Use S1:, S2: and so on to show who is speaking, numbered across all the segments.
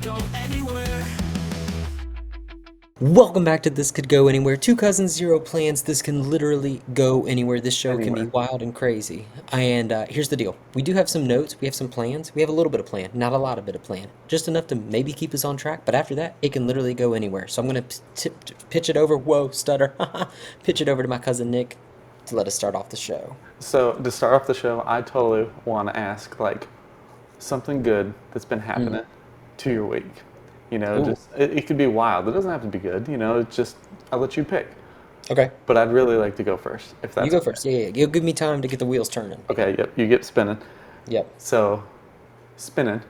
S1: go anywhere.
S2: Welcome back to This Could Go Anywhere. Two cousins, zero plans. This can literally go anywhere. This show can be
S3: Anywhere.
S2: wild and crazy. And here's the deal. We do have some notes. We have some plans. We have a little bit of plan. Not a lot of bit of plan. Just enough to maybe keep us on track. But after that, it can literally go anywhere. So I'm going to pitch it over. Whoa, stutter. Pitch it over to my cousin Nick to let us start off the show.
S3: So to start off the show, I totally want to ask like something good that's been happening to your week. You know,
S2: Ooh,
S3: just it could be wild. It doesn't have to be good. You know, it's just I'll let you pick.
S2: okay.
S3: But I'd really like to go first, if
S2: You
S3: that's
S2: go
S3: okay.
S2: first. Yeah, yeah. You'll give me time to get the wheels turning.
S3: Okay. Yep. You get spinning.
S2: Yep.
S3: So spinning.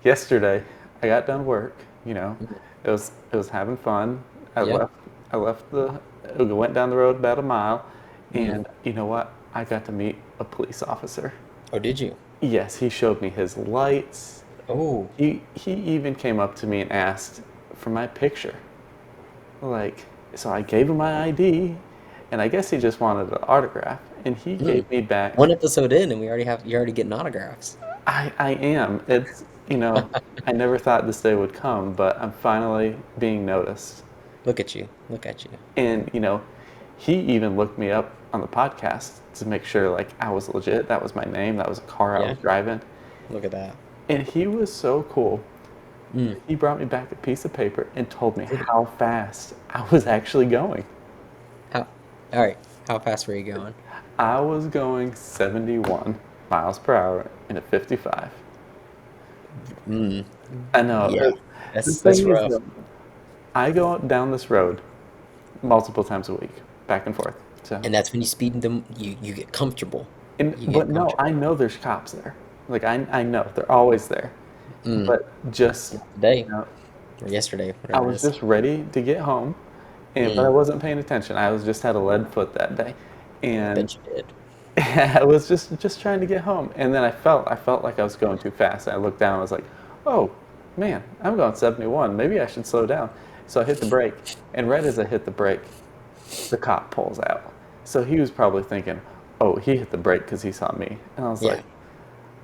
S3: Yesterday, I got done work. You know, it was having fun. I
S2: Yeah.
S3: left. I left the. I went down the road about a mile,
S2: Mm.
S3: and you know what? I got to meet a police officer.
S2: Oh, did you?
S3: Yes, he showed me his lights.
S2: Oh,
S3: He even came up to me and asked for my picture. Like, so I gave him my ID, and I guess he just wanted an autograph, and he
S2: mm.
S3: gave me back.
S2: One episode in, and you're already getting autographs.
S3: I am. It's I never thought this day would come, but I'm finally being noticed.
S2: Look at you. Look at you.
S3: And he even looked me up on the podcast to make sure like I was legit. That was my name. That was a car I
S2: Yeah.
S3: was driving.
S2: Look at that.
S3: And he was so cool.
S2: Mm.
S3: He brought me back a piece of paper and told me how fast I was actually going.
S2: How? All right. How fast were you going?
S3: I was going 71 miles per hour in a 55.
S2: Mm.
S3: I know.
S2: Yeah.
S3: The
S2: That's
S3: thing is,
S2: rough.
S3: though, I go down this road multiple times a week, back and forth. So,
S2: And that's when you speed them. You get comfortable. You
S3: but
S2: get
S3: no, I
S2: comfortable.
S3: know there's cops there. Like I know they're always there.
S2: Mm.
S3: But just
S2: Today
S3: you know,
S2: or yesterday,
S3: I
S2: whatever it
S3: was
S2: is.
S3: just ready to get home, and but I
S2: Mm.
S3: wasn't paying attention. I was just had a lead foot that day,
S2: I
S3: and
S2: bet you did.
S3: I was just trying to get home, and then I felt like I was going too fast. I looked down. I was like, "Oh, man, I'm going 71. Maybe I should slow down." So I hit the brake, and right as I hit the brake, the cop pulls out. So he was probably thinking, "Oh, he hit the brake because he saw me." And I was
S2: Yeah.
S3: like,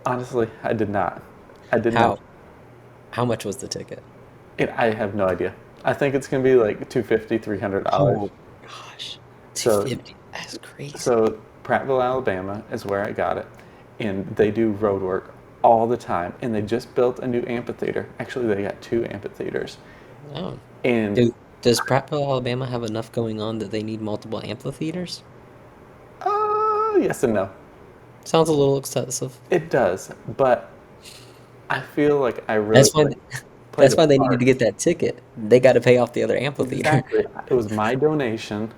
S3: "Honestly, I did not. I did not.
S2: How? How much was the ticket?
S3: And I have no idea. I think it's gonna be like 250, $300.
S2: Oh gosh,
S3: So
S2: 250. That's crazy.
S3: So Prattville, Alabama is where I got it, and they do road work all the time. And they just built a new amphitheater. Actually, they got two amphitheaters.
S2: Oh.
S3: And
S2: Does Prattville, Alabama have enough going on that they need multiple amphitheaters?
S3: yes and no,
S2: Sounds a little excessive.
S3: it does. But I feel like I really
S2: That's why
S3: played
S2: that's
S3: a
S2: why they needed
S3: part.
S2: to get that ticket. They got to pay off the other amphitheater.
S3: Exactly. It was my donation,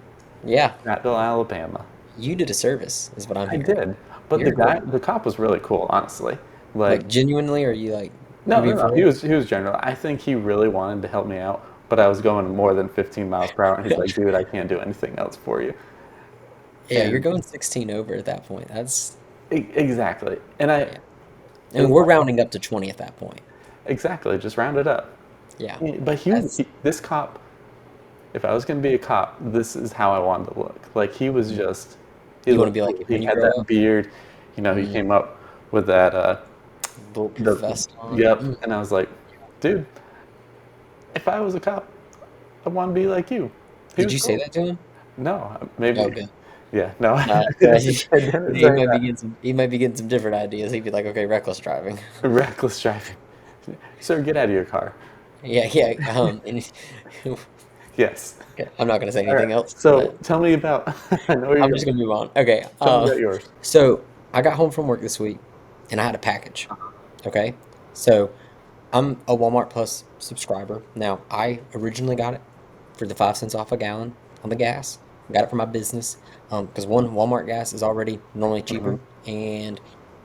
S2: Yeah,
S3: Prattville, Alabama.
S2: you did a service, is what I'm
S3: I
S2: hearing.
S3: did. But
S2: You're a good.
S3: the cop was really cool, honestly. Like,
S2: Like genuinely, or you like you
S3: no, no,
S2: being
S3: no.
S2: for
S3: He was general. I think he really wanted to help me out, but I was going more than 15 miles per hour, and he's
S2: real?
S3: like, "Dude, I can't do anything else for you."
S2: Yeah, you're
S3: And
S2: going 16 over at that point. That's
S3: exactly. And I
S2: yeah. I
S3: it
S2: mean, we're
S3: was
S2: rounding up to 20 at that point.
S3: exactly just round it up.
S2: Yeah,
S3: But
S2: that's
S3: this cop. If I was going to be a cop, this is how I wanted to look. Like he was just, he
S2: you want to
S3: looked
S2: be like
S3: cool.
S2: him
S3: He
S2: when you
S3: had
S2: grow
S3: that
S2: up.
S3: beard. He
S2: Mm,
S3: came up with that.
S2: bulletproof
S3: The
S2: vest on.
S3: Yep.
S2: Mm.
S3: And I was like, dude, if I was a cop, I want to be like you. He
S2: Did
S3: was
S2: you say
S3: cool.
S2: that to him?
S3: No,
S2: Oh,
S3: maybe.
S2: good.
S3: Yeah, no,
S2: No,
S3: I
S2: he
S3: didn't
S2: he
S3: say
S2: might be
S3: that.
S2: getting some. He might be getting some different ideas. He'd be like, okay, reckless driving.
S3: Reckless driving. Sir, get out of your car.
S2: Yeah, yeah. And
S3: Yes.
S2: okay, I'm not gonna say
S3: All right.
S2: anything else,
S3: So
S2: but
S3: tell me about. I know where
S2: I'm
S3: you're
S2: just
S3: going.
S2: gonna move on. Okay.
S3: Tell me about yours.
S2: So I got home from work this week, and I had a package. Okay. So I'm a Walmart Plus subscriber. Now, I originally got it for the 5 cents off a gallon on the gas. Got it for my business. Because one, Walmart gas is already normally
S3: Hmm.
S2: cheaper and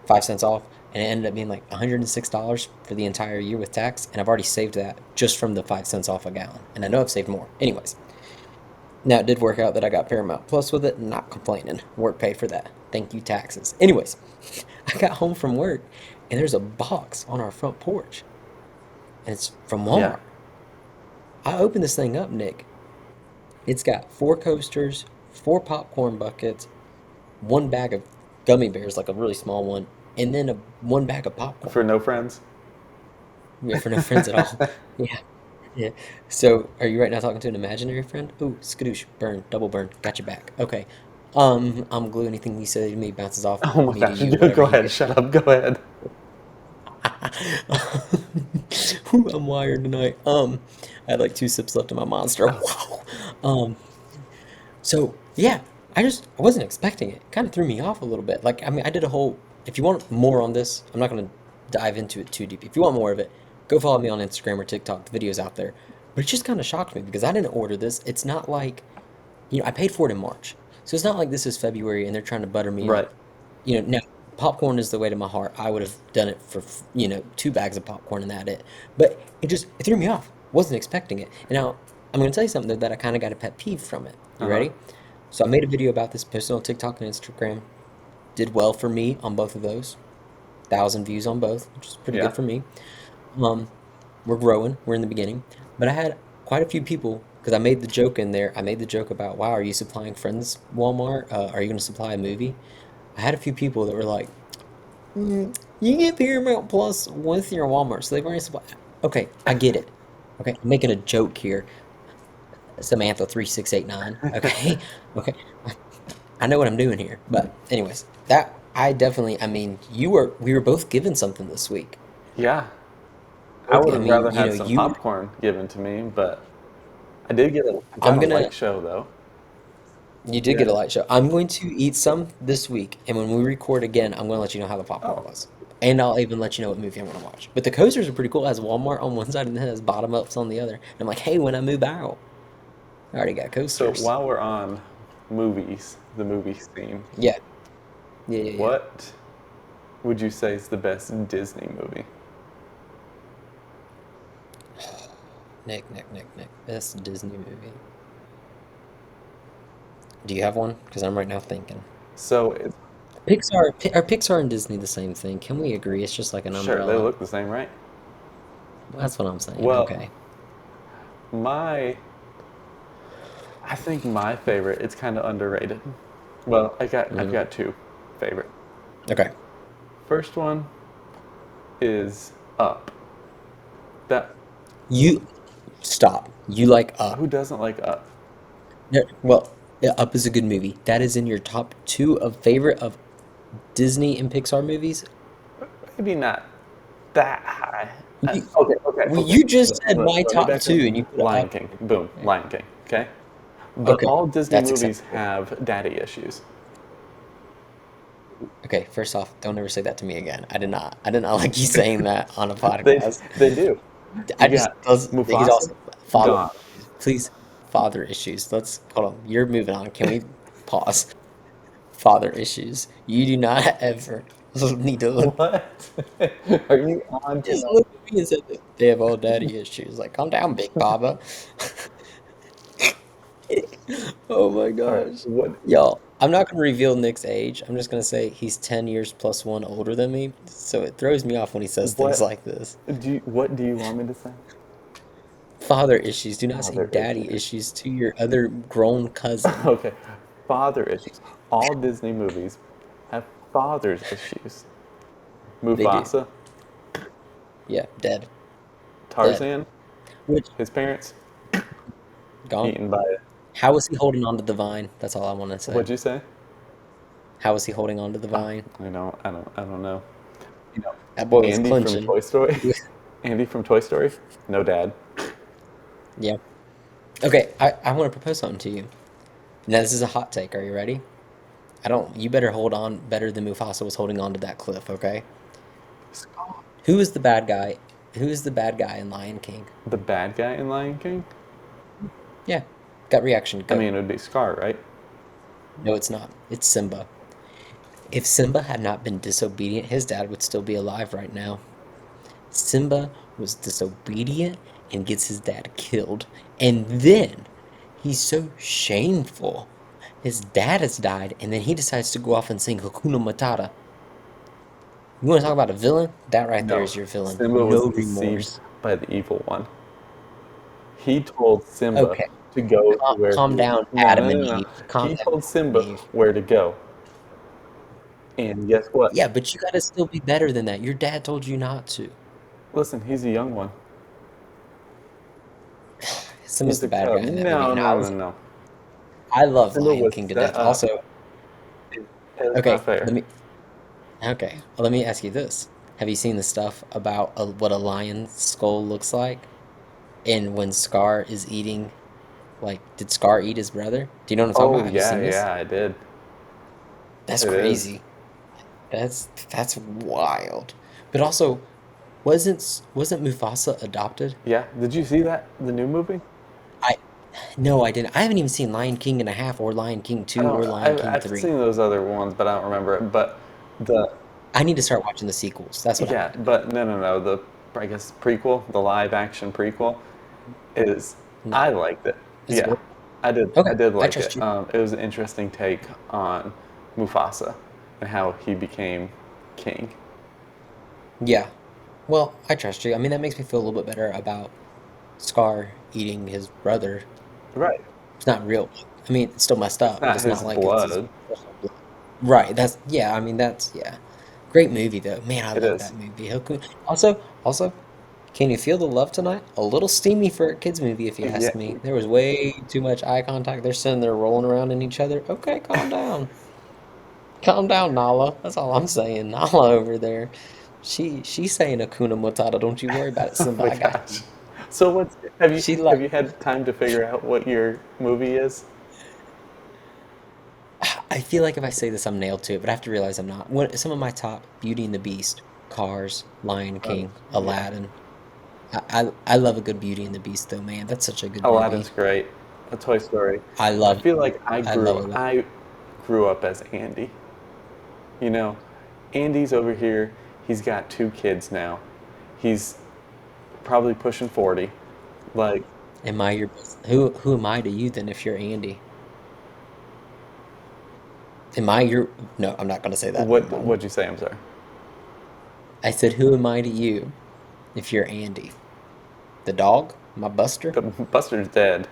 S2: 5 cents off. And it ended up being like $106 for the entire year with tax. And I've already saved that just from the 5 cents off a gallon. And I know I've saved more. Anyways, now it did work out that I got Paramount Plus with it. Not complaining. Work paid for that. Thank you, taxes. Anyways, I got home from work and there's a box on our front porch and it's from
S3: Yeah.
S2: Walmart. I opened this thing up, Nick. It's got four coasters, four popcorn buckets, one bag of gummy bears, like a really small one, and then one bag of popcorn.
S3: For no friends.
S2: Yeah, for no friends at all. Yeah, yeah. So, are you right now talking to an imaginary friend? Ooh, skadoosh, burn, double burn, got your back. Okay. I'm glue. Anything you say to me bounces off
S3: Oh my
S2: me to
S3: gosh,
S2: you,
S3: go
S2: whatever you
S3: ahead,
S2: get.
S3: shut up, go ahead.
S2: Whew, I'm wired tonight. I had like two sips left of my monster.
S3: Oh,
S2: Wow. Um, so yeah, I wasn't expecting it. Kind of threw me off a little bit. Like, I mean, I did a whole. If you want more on this, I'm not gonna dive into it too deep. If you want more of it, go follow me on Instagram or TikTok. The video's out there. But it just kind of shocked me because I didn't order this. It's not like, I paid for it in March, so it's not like this is February and they're trying to butter me
S3: right.
S2: up. Now popcorn is the way to my heart. I would have done it for, two bags of popcorn and that it. But it threw me off. Wasn't expecting it. And now I'm gonna tell you something that I kind of got a pet peeve from it. You
S3: Uh-huh.
S2: ready? So I made a video about this, posted on TikTok and Instagram. Did well for me on both of those. 1,000 views on both, which is pretty
S3: Yeah.
S2: good for me. Um, we're growing. We're in the beginning, but I had quite a few people because I made the joke in there. I made the joke about, "Wow, are you supplying friends Walmart? Are you going to supply a movie?" I had a few people that were like, "You get Paramount Plus with your Walmart, so they've already supplied." Okay, I get it. Okay, I'm making a joke here, Samantha 3689. Okay, okay, I know what I'm doing here. But anyways, that I definitely. I mean, we were both given something this week.
S3: Yeah. I
S2: Both.
S3: would
S2: I
S3: have rather
S2: mean,
S3: had some
S2: you.
S3: popcorn given to me, but I got
S2: I'm
S3: a
S2: gonna.
S3: light show though.
S2: You did
S3: Yeah.
S2: get a light show. I'm going to eat some this week, and when we record again, I'm going to let you know how the popcorn
S3: Oh,
S2: was. And I'll even let you know what movie I'm going to watch. But the coasters are pretty cool. It has Walmart on one side and it has bottom ups on the other. And I'm like, hey, when I move out, I already got
S3: so
S2: coasters.
S3: while we're on movies, the movie scene,
S2: Yeah, yeah, yeah, yeah.
S3: what would you say is the best Disney movie?
S2: Nick. Best Disney movie. Do you have one? Because I'm right now thinking.
S3: So it's
S2: Are Pixar and Disney the same thing? Can we agree? It's just like an
S3: sure they
S2: umbrella.
S3: look the same, right?
S2: Well, that's what I'm saying.
S3: Well,
S2: Okay.
S3: my I think my favorite, it's kind of underrated. Well, I've
S2: Hmm.
S3: got two favorite.
S2: Okay.
S3: First one is Up. That
S2: You stop. You like
S3: who
S2: Up.
S3: doesn't like Up?
S2: No, well, yeah, Up is a good movie. That is in your top two of favorite of Disney and Pixar movies.
S3: Maybe not that high.
S2: You, well,
S3: Okay.
S2: you just said my
S3: Let me
S2: top
S3: back up.
S2: two, and you put
S3: Lion
S2: Up.
S3: King. Boom. Lion King. Okay. But
S2: Okay,
S3: all Disney
S2: that's
S3: movies
S2: acceptable.
S3: have daddy issues.
S2: Okay, first off, don't ever say that to me again. I did not. I did not like you saying that on a
S3: They
S2: podcast.
S3: they do.
S2: I
S3: You
S2: just
S3: got
S2: those things
S3: Mufasa
S2: also father
S3: gone.
S2: issues. Please, father issues. Let's hold on. You're moving on. Can we pause? Father issues. You do not ever need to look.
S3: What? Are you on
S2: Just
S3: tonight?
S2: look at me and said that they have all daddy issues. Like, calm down, Big Baba. Oh my
S3: All right.
S2: gosh.
S3: What
S2: Y'all, I'm not gonna reveal Nick's age. I'm just gonna say he's 10 years plus one older than me. So it throws me off when he says things
S3: what
S2: like this.
S3: what do you want me to say?
S2: Father issues. Do not say
S3: Father
S2: daddy
S3: issues.
S2: issues to your other grown cousin.
S3: Okay. Father issues. All Disney movies have father's issues.
S2: They do.
S3: Mufasa,
S2: Yeah, dead. Dead.
S3: Tarzan,
S2: Which,
S3: his parents
S2: gone.
S3: eaten by
S2: How is he holding on to the vine? That's all I want to say.
S3: what'd you say?
S2: How is he holding on to the
S3: Oh,
S2: vine?
S3: I don't know. You know,
S2: That boy was
S3: Andy from
S2: clenching.
S3: Toy Story. Andy from Toy Story. No dad.
S2: Yeah. Okay, I want to propose something to you. Now, this is a hot take. Are you ready? You better hold on better than Mufasa was holding on to that cliff, okay? Who is the bad guy? Who is the bad guy in Lion King?
S3: The bad guy in Lion King.
S2: Yeah. Gut reaction,
S3: I
S2: go.
S3: mean, it would be Scar, right?
S2: No, it's not. It's Simba. If Simba had not been disobedient, his dad would still be alive right now. Simba was disobedient and gets his dad killed. And then he's so shameful. His dad has died, and then he decides to go off and sing Hakuna Matata. You want to talk about a villain? That right there
S3: No.
S2: is your villain.
S3: Simba was
S2: No
S3: deceived
S2: remorse.
S3: by the evil one. He told Simba
S2: Okay,
S3: to go to where
S2: calm
S3: he.
S2: down,
S3: No,
S2: Adam
S3: no,
S2: and
S3: no, no.
S2: Eve. Calm
S3: He
S2: down,
S3: told
S2: Adam and
S3: Simba
S2: Eve.
S3: where to go. And guess what?
S2: Yeah, but you gotta still be better than that. Your dad told you not to.
S3: Listen, he's a young one.
S2: Simba's
S3: He's
S2: the
S3: a
S2: bad guy
S3: cub.
S2: in that movie,
S3: No,
S2: and
S3: no, no, no.
S2: I love
S3: Simba
S2: Lion
S3: was
S2: King to
S3: set
S2: death.
S3: up.
S2: Also,
S3: It's not
S2: okay,
S3: fair.
S2: let me ask you this: Have you seen the stuff about what a lion's skull looks like, and when Scar is eating? Like, did Scar eat his brother? Do you know what I'm talking
S3: Oh
S2: about? Have you
S3: yeah,
S2: seen this?
S3: yeah, I did.
S2: That's
S3: It is.
S2: crazy. That's wild. But also, wasn't Mufasa adopted?
S3: Yeah. Did you see that the new movie?
S2: I No, I didn't. I haven't even seen Lion King and a half or Lion King
S3: I
S2: 2
S3: don't.
S2: or Lion King
S3: I've
S2: 3.
S3: seen those other ones, but I don't remember it. But the
S2: I need to start watching the sequels. That's what I
S3: yeah,
S2: need.
S3: but no, no, no. The I guess prequel, the live action prequel, is
S2: No.
S3: I liked it.
S2: Is it
S3: Yeah,
S2: good?
S3: I did. I
S2: Okay,
S3: did
S2: I
S3: like
S2: trust
S3: it.
S2: you.
S3: It was an interesting take on Mufasa and how he became king.
S2: Yeah. Well, I trust you. I mean, that makes me feel a little bit better about Scar eating his brother.
S3: Right.
S2: It's not real. I mean, it's still messed
S3: It's
S2: up, but
S3: not
S2: it's not
S3: his
S2: like it's his.
S3: blood.
S2: Right. That's yeah. I mean, that's yeah. Great movie though. Man, I
S3: It
S2: love
S3: is.
S2: that movie. How cool. Also, can you feel the love tonight? A little steamy for a kids movie, if you
S3: Yeah.
S2: ask me. There was way too much eye contact. They're sitting there rolling around in each other. Okay, calm down. Calm down, Nala. That's all I'm saying. Nala over there. She's saying Akuna Matata. Don't you worry about it,
S3: Oh
S2: Simba.
S3: my
S2: I got
S3: gosh.
S2: you.
S3: So what's
S2: She
S3: have
S2: like
S3: you had time to figure out what your movie is?
S2: I feel like if I say this, I'm nailed to it, but I have to realize I'm not. Some of my top: Beauty and the Beast, Cars, Lion
S3: Oh,
S2: King,
S3: yeah.
S2: Aladdin. I love a good Beauty and the Beast though, man. That's such a good
S3: Aladdin's
S2: movie.
S3: great. A Toy Story.
S2: I
S3: I
S2: love
S3: feel like
S2: I love Aladdin.
S3: I grew up as Andy. You know, Andy's over here. He's got two kids now. He's probably pushing 40. Like,
S2: Am I your best? Who am I to you then if you're Andy? Am I your No, I'm not gonna say that. Never mind.
S3: what'd you say? I'm sorry.
S2: I said who am I to you if you're Andy? The dog? My Buster?
S3: But Buster's dead.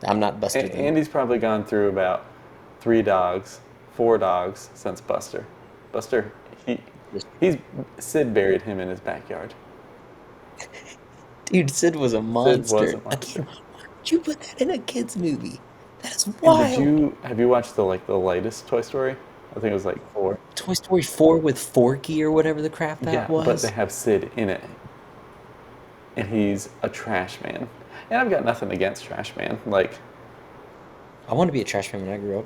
S2: I'm not Buster then.
S3: Andy's probably gone through about 3 dogs, 4 dogs since Buster. Buster, he,
S2: Just-
S3: he's Sid buried him in his backyard.
S2: Dude, Sid was a
S3: Sid was a
S2: monster.
S3: monster.
S2: Again, why would you put that in a kid's movie? That is
S3: And did
S2: wild.
S3: you have you watched the latest Toy Story? I think it was like 4.
S2: Toy Story 4 with Forky or whatever the crap that
S3: Yeah, but they
S2: was.
S3: have Sid in it, and he's a trash man. And I've got nothing against trash man. Like,
S2: I wanted to be a trash man when I grew up.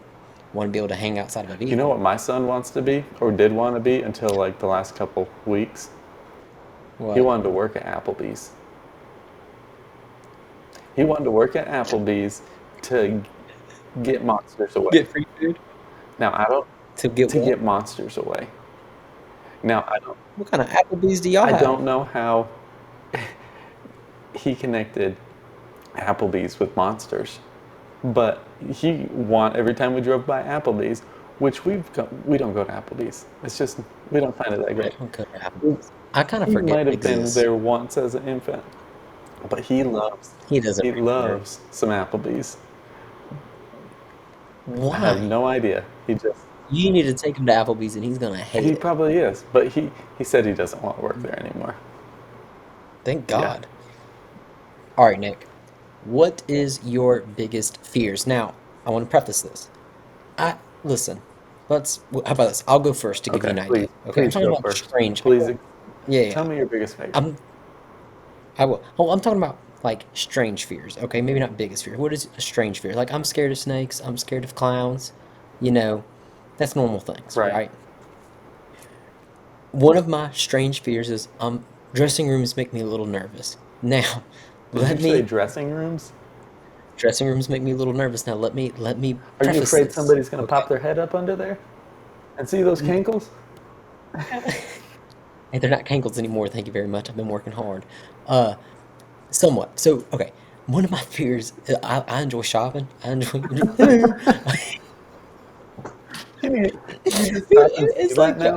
S2: I want to be able to hang outside of a
S3: you know
S2: vehicle.
S3: what my son wants to be, or did want to be until like the last couple weeks? He
S2: What?
S3: wanted to work at Applebee's. He wanted to work at Applebee's to get monsters away.
S2: Get free food?
S3: Now I don't
S2: To get
S3: to
S2: what?
S3: get monsters away. Now
S2: What kind of Applebee's do y'all
S3: I
S2: have?
S3: don't know how he connected Applebee's with monsters, but he want every time we drove by Applebee's, which we don't go to Applebee's. It's just we don't find it that
S2: I
S3: great.
S2: don't go to Applebee's. I kind of
S3: He
S2: forget
S3: might
S2: it
S3: have been
S2: exists.
S3: there once as an infant, but
S2: He doesn't
S3: he
S2: remember.
S3: loves some Applebee's. I have
S2: Why?
S3: no idea. He just
S2: You need to take him to Applebee's and he's gonna hate
S3: he
S2: it.
S3: probably is, but he said he doesn't want to work there anymore.
S2: Thank
S3: Yeah.
S2: God. All right, Nick. What is your biggest fears? Now, I want to preface this. I listen. How about this? I'll go first to give you
S3: Okay,
S2: an
S3: please
S2: idea. Okay, I'm
S3: please
S2: talking
S3: go
S2: about
S3: first.
S2: strange.
S3: Please
S2: Yeah,
S3: tell
S2: yeah.
S3: me your biggest fear.
S2: I'm. I will. Oh, I'm talking about like strange fears. Okay, maybe not biggest fear. What is a strange fear? Like I'm scared of snakes. I'm scared of clowns. You know, that's normal things,
S3: Right.
S2: right? One of my strange fears is dressing rooms make me a little nervous. Now,
S3: Did
S2: let
S3: you say
S2: me
S3: dressing rooms?
S2: dressing rooms make me a little nervous. Now let me
S3: Are you
S2: preface
S3: afraid
S2: this.
S3: somebody's gonna
S2: Okay.
S3: pop their head up under there and see those cankles?
S2: Hey, they're not cankles anymore. Thank you very much. I've been working hard. Uh, Somewhat. So, okay. One of my fears, I enjoy shopping. I enjoy.
S3: Can you just stop and say
S2: It's
S3: that
S2: like
S3: now?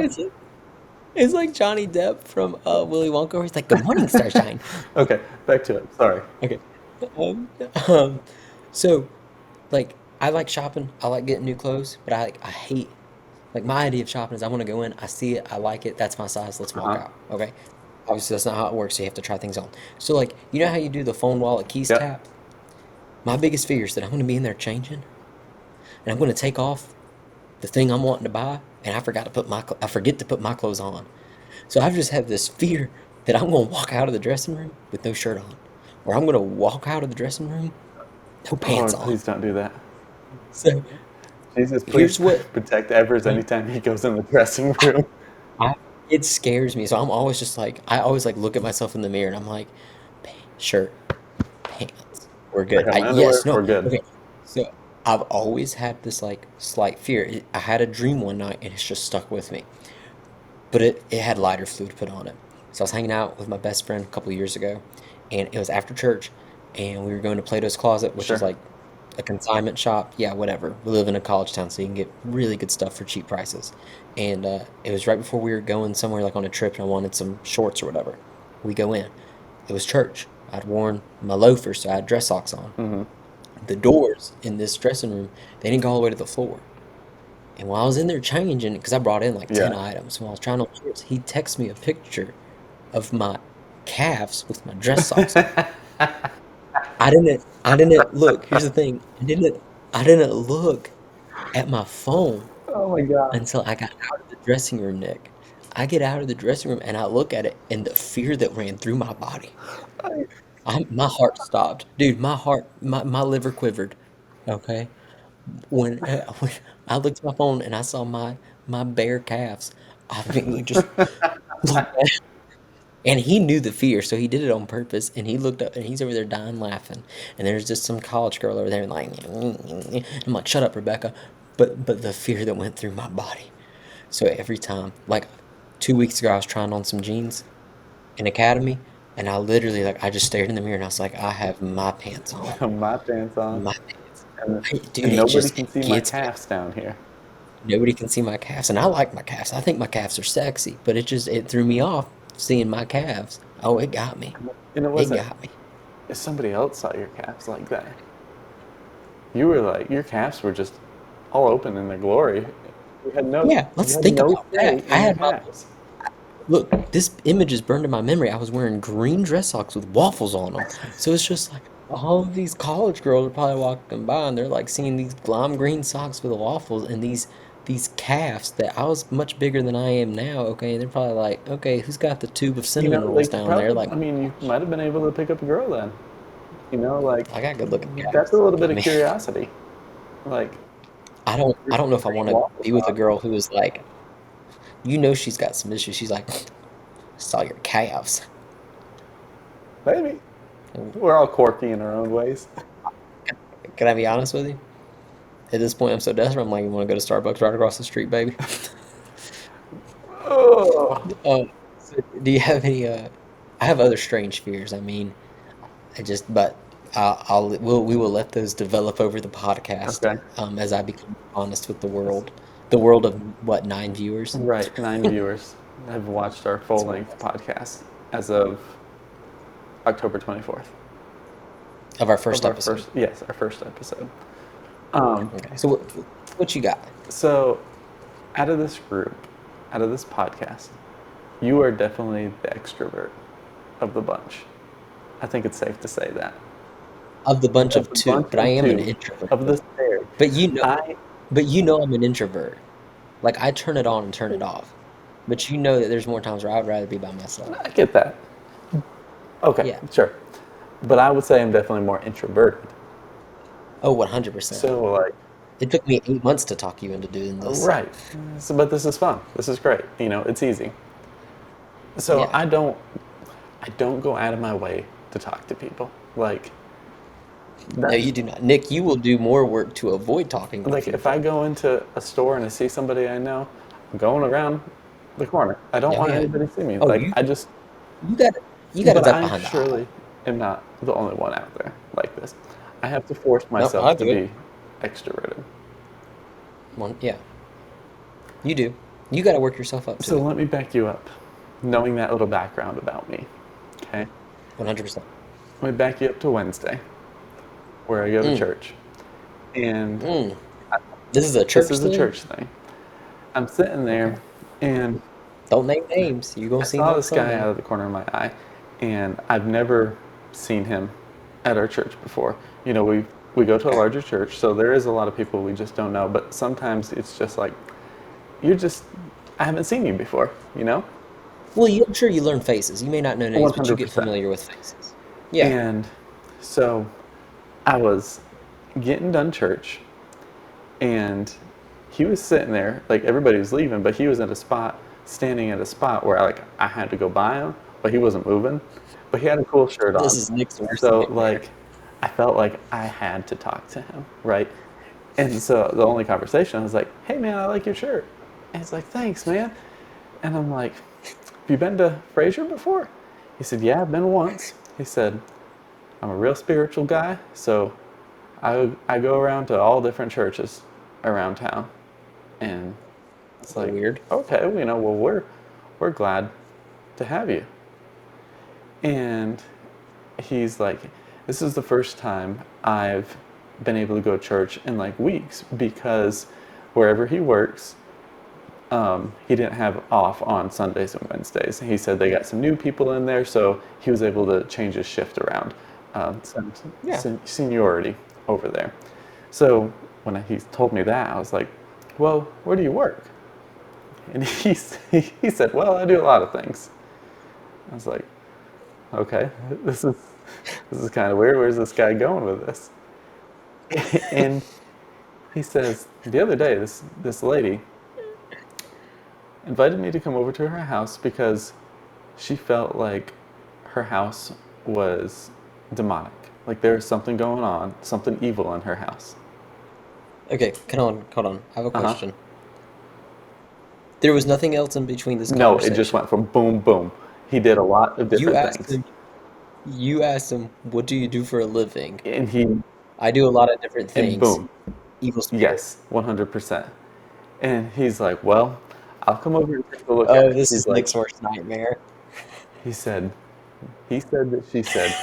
S2: it's like Johnny Depp from Willy Wonka, where he's like, "Good morning, Starshine."
S3: Okay, back to it. Sorry.
S2: Okay. Um, um, so like I like shopping. I like getting new clothes, but I hate Like my idea of shopping is I want to go in, I see it, I like it, that's my size, let's walk
S3: Uh-huh.
S2: out. Okay. Obviously, that's not how it works. So you have to try things on. So, like, you know how you do the phone wallet keys
S3: Yep.
S2: tap? My biggest fear is that I'm going to be in there changing, and I'm going to take off the thing I'm wanting to buy, and I forget to put my clothes on. So I've just had this fear that I'm going to walk out of the dressing room with no shirt on, or I'm going to walk out of the dressing room no
S3: Oh,
S2: pants
S3: Lord,
S2: on.
S3: please don't do that.
S2: So
S3: Jesus, please
S2: here's what
S3: protect Evers anytime he goes in the dressing room.
S2: I it scares me. So I'm always just like I always like look at myself in the mirror and I'm like, shirt, pants, we're good.
S3: Like on underwear,
S2: Yes, no,
S3: we're good.
S2: okay. So I've always had this like slight fear. I had a dream one night and it's just stuck with me. But it had lighter fluid put on it. So I was hanging out with my best friend a couple of years ago, and it was after church, and we were going to Plato's Closet, which is
S3: Sure.
S2: like a consignment shop. Yeah, whatever. We live in a college town, so you can get really good stuff for cheap prices. And it was right before we were going somewhere like on a trip, and I wanted some shorts or whatever. We go in. It was church. I'd worn my loafers, so I had dress socks on.
S3: Mm-hmm.
S2: The doors in this dressing room, they didn't go all the way to the floor. And while I was in there changing, because I brought in like 10
S3: Yeah.
S2: items, while I was trying on shorts, he texted me a picture of my calves with my dress socks on. I didn't look. Here's the thing. I didn't look at my phone
S3: Oh my God.
S2: until I got out of the dressing room, Nick. I get out of the dressing room and I look at it and the fear that ran through my body. My heart stopped. Dude, my liver quivered. Okay? When I looked at my phone and I saw my bare calves, I immediately just looked at it. And he knew the fear, so he did it on purpose. And he looked up and he's over there dying laughing. And there's just some college girl over there like, I'm like, shut up, Rebecca. But the fear that went through my body. So every time, like 2 weeks ago, I was trying on some jeans in Academy, and I literally like I just stared in the mirror and I was like, I have my pants on,
S3: My pants on.
S2: my pants.
S3: And,
S2: Dude,
S3: and
S2: it
S3: nobody
S2: just
S3: can
S2: it
S3: see my
S2: gets me.
S3: calves down here.
S2: Nobody can see my calves, and I like my calves. I think my calves are sexy, but it threw me off seeing my calves. Oh, it got me.
S3: And it
S2: It
S3: wasn't,
S2: got me.
S3: if somebody else saw your calves like that, you were like, your calves were just all open in their glory. You had no,
S2: Yeah,
S3: you
S2: let's
S3: had
S2: think
S3: no
S2: about that.
S3: say
S2: I
S3: in your
S2: had my
S3: calves.
S2: look. This image is burned in my memory. I was wearing green dress socks with waffles on them, so it's just like all of these college girls are probably walking by and they're like seeing these lime green socks with waffles and these calves that I was much bigger than I am now. Okay, and they're probably like, okay, who's got the tube of
S3: You
S2: cinnamon
S3: know,
S2: rolls
S3: like you
S2: down there?
S3: probably,
S2: Like,
S3: I mean, you might have been able to pick up a girl then. You know, like
S2: I got good looking
S3: that's a
S2: calves.
S3: little bit
S2: I
S3: of
S2: mean.
S3: curiosity. Like
S2: I don't know if I
S3: green
S2: want to
S3: waffle
S2: be with a
S3: sauce,
S2: girl who is like, she's got some issues. She's like, saw your calves.
S3: maybe. We're all quirky in our own ways.
S2: Can I be honest with you? At this point, I'm so desperate. I'm like, you want to go to Starbucks right across the street, baby?
S3: Oh,
S2: So do you have any? I have other strange fears. I mean, but we will let those develop over the podcast
S3: okay.
S2: as I become honest with the world of what 9 viewers.
S3: Right, 9 viewers have watched our
S2: That's what
S3: full-length podcast as of October 24th
S2: of our
S3: of
S2: first
S3: our
S2: episode.
S3: first, yes, our first episode. Um,
S2: Okay, so what you got?
S3: so out of this group, out of this podcast, you are definitely the extrovert of the bunch. I think it's safe to say that.
S2: Of the bunch
S3: Of
S2: of
S3: the
S2: two,
S3: bunch
S2: but I
S3: of
S2: am an
S3: two,
S2: introvert.
S3: of the pair,
S2: But you know,
S3: I
S2: I'm an introvert. Like I turn it on and turn it off. But you know that there's more times where I'd rather be by myself.
S3: I get that. Okay,
S2: Yeah.
S3: sure. But I would say I'm definitely more introverted.
S2: Oh, 100%.
S3: So like,
S2: It took me 8 months to talk you into doing this.
S3: right. So, but this is fun. This is great. You know, it's easy. So
S2: Yeah.
S3: I don't go out of my way to talk to people. Like
S2: No,
S3: that's
S2: you do not. Nick, you will do more work to avoid talking to
S3: like if I
S2: people.
S3: go into a store and I see somebody I know, I'm going around the corner. I don't
S2: Oh
S3: want
S2: yeah.
S3: anybody to see me.
S2: Oh,
S3: Like I just,
S2: you got you got to
S3: but
S2: duck
S3: I
S2: behind the aisle.
S3: surely am not the only one out there like this. I have to force
S2: No, I
S3: myself to
S2: do it.
S3: be extroverted.
S2: Yeah, you do. You got to work yourself up to
S3: So
S2: it.
S3: let me back you up, knowing that little background about me. Okay,
S2: 100%.
S3: let me back you up to Wednesday, where I go to
S2: Mm,
S3: church, and
S2: mm. This is a
S3: this
S2: church
S3: is a
S2: thing?
S3: church thing. I'm sitting
S2: Okay.
S3: there, and
S2: Don't name names. You're gonna
S3: I
S2: see him
S3: saw
S2: on
S3: this guy
S2: Sunday.
S3: out of the corner of my eye, and I've never seen him at our church before. You know, we go to a
S2: Okay.
S3: larger church, so there is a lot of people we just don't know. But sometimes it's just like you're just I haven't seen you before. You know,
S2: Well, I'm sure you learn faces. You may not know names, but you get
S3: 100%.
S2: familiar with faces. Yeah.
S3: And so I was getting done church, and he was sitting there like everybody was leaving, but he was at a spot, standing at a spot where I had to go by him, but he wasn't moving. But he had a cool shirt
S2: This
S3: on,
S2: is Nick's worst
S3: so
S2: nightmare.
S3: like I felt like I had to talk to him, right? And so the only conversation I was like, "Hey man, I like your shirt." And he's like, "Thanks, man." And I'm like, "Have you been to Fraser before?" He said, "Yeah, I've been once." He said, "I'm a real spiritual guy, so I go around to all different churches around town." And it's like,
S2: Weird.
S3: okay, you know, well, we're glad to have you. And he's like, this is the first time I've been able to go to church in like weeks because wherever he works, he didn't have off on Sundays and Wednesdays. He said they got some new people in there, so he was able to change his shift around, some
S2: Yeah.
S3: seniority over there. So when he told me that, I was like, well, where do you work? And he said, well, I do a lot of things. I was like, okay, this is kind of weird. Where's this guy going with this? And he says, the other day, this lady invited me to come over to her house because she felt like her house was demonic. Like there was something going on, something evil in her house.
S2: Okay, hold on. I have a
S3: Uh huh.
S2: question. There was nothing else in between this
S3: No, it just
S2: conversation.
S3: went from boom, boom. He did a lot of
S2: You
S3: different
S2: asked
S3: things.
S2: him, you asked him, what do you do for a living?
S3: And he,
S2: I do a lot of different
S3: and
S2: things.
S3: boom.
S2: Evil spirit.
S3: Yes, 100%. And he's like, well, I'll come over and take a look at
S2: Oh,
S3: it.
S2: this
S3: He's
S2: is
S3: like,
S2: Nick's worst nightmare.
S3: he said, he said that she said,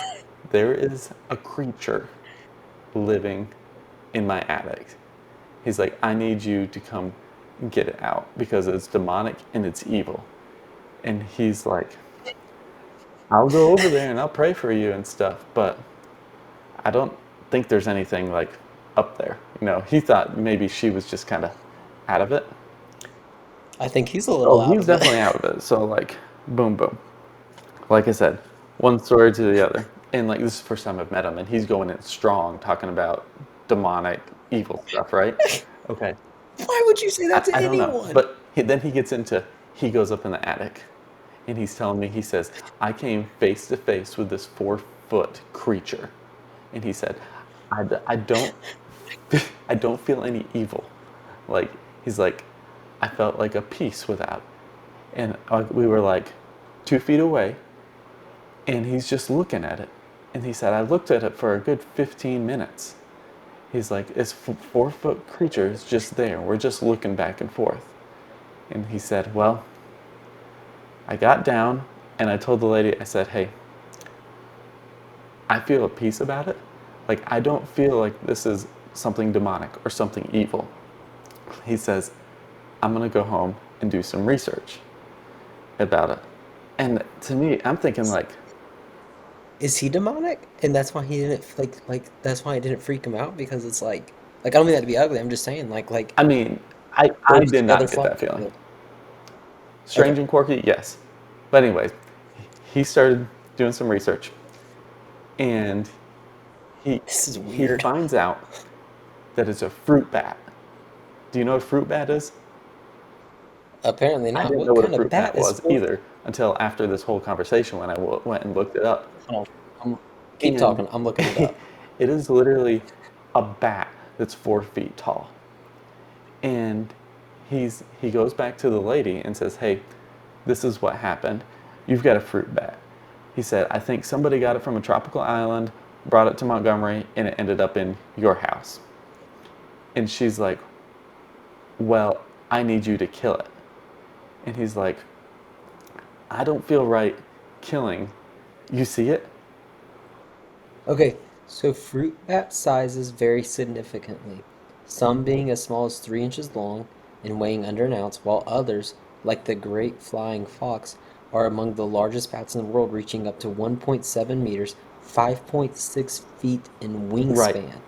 S3: there is a creature living in my attic. He's like, I need you to come get it out because it's demonic and it's evil. And he's like, I'll go over there and I'll pray for you and stuff, but I don't think there's anything like up there. You know, he thought maybe she was just kind of out of it.
S2: I think he's a little
S3: Oh,
S2: out
S3: he's
S2: of it.
S3: definitely out of it. So like, boom, boom. Like I said, one story to the other. And like this is the first time I've met him, and he's going in strong, talking about demonic, evil stuff, right? Okay.
S2: Why would you say that to
S3: I don't know,
S2: anyone?
S3: but then he gets into he goes up in the attic, and he's telling me he says I came face to face with this 4 foot creature, and he said I don't I don't feel any evil, like he's like I felt like a peace without, and we were like 2 feet away, and he's just looking at it. And he said, I looked at it for a good 15 minutes. He's like, it's 4 foot creature is just there. We're just looking back and forth. And he said, well, I got down and I told the lady, I said, hey, I feel a peace about it. Like, I don't feel like this is something demonic or something evil. He says, I'm going to go home and do some research about it. And to me, I'm thinking like,
S2: Is he demonic? And that's why he didn't that's why it didn't freak him out because it's like I don't mean that to be ugly. I'm just saying
S3: I mean, I
S2: birds
S3: did
S2: together
S3: not get
S2: flock
S3: that feeling.
S2: together.
S3: Strange
S2: Okay.
S3: and quirky, yes. But anyways, he started doing some research, and he
S2: This is
S3: he
S2: weird.
S3: finds out that it's a fruit bat. Do you know what a fruit bat is?
S2: Apparently
S3: I
S2: not.
S3: didn't know
S2: What
S3: what a
S2: kind of
S3: fruit
S2: bat
S3: bat
S2: is
S3: was
S2: 4 feet?
S3: either until after this whole conversation when I went and looked it up.
S2: Hold on. Keep
S3: And
S2: talking. I'm looking it
S3: it
S2: up.
S3: is literally a bat that's 4 feet tall. And he goes back to the lady and says, hey, this is what happened. You've got a fruit bat. He said, I think somebody got it from a tropical island, brought it to Montgomery, and it ended up in your house. And she's like, well, I need you to kill it. And he's like, I don't feel right killing. You see it?
S2: Okay, so fruit bat sizes vary significantly, some being as small as 3 inches long and weighing under an ounce, while others, like the great flying fox, are among the largest bats in the world, reaching up to 1.7 meters, 5.6 feet in
S3: Right.
S2: wingspan,